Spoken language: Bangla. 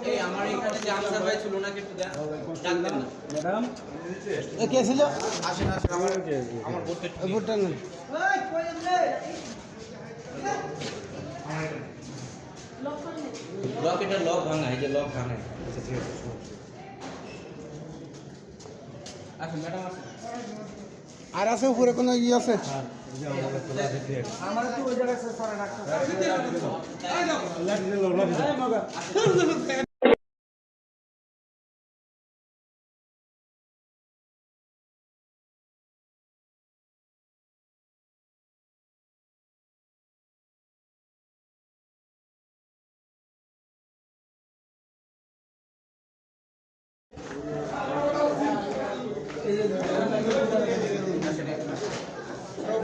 এই আমার এখানে যে আনসার ভাই ছিল না একটু ডাকতেন না ম্যাডাম এ কে ছিল? আসেন আসেন আমার ভোটটা নেন। লক এটা লক ভাঙা এই যে লক ভাঙা আচ্ছা ঠিক আছে। আসেন ম্যাডাম আসেন আর আছে উপরে কোনো ই আছে? আমার তো ওই জায়গায় স্যার রাখতে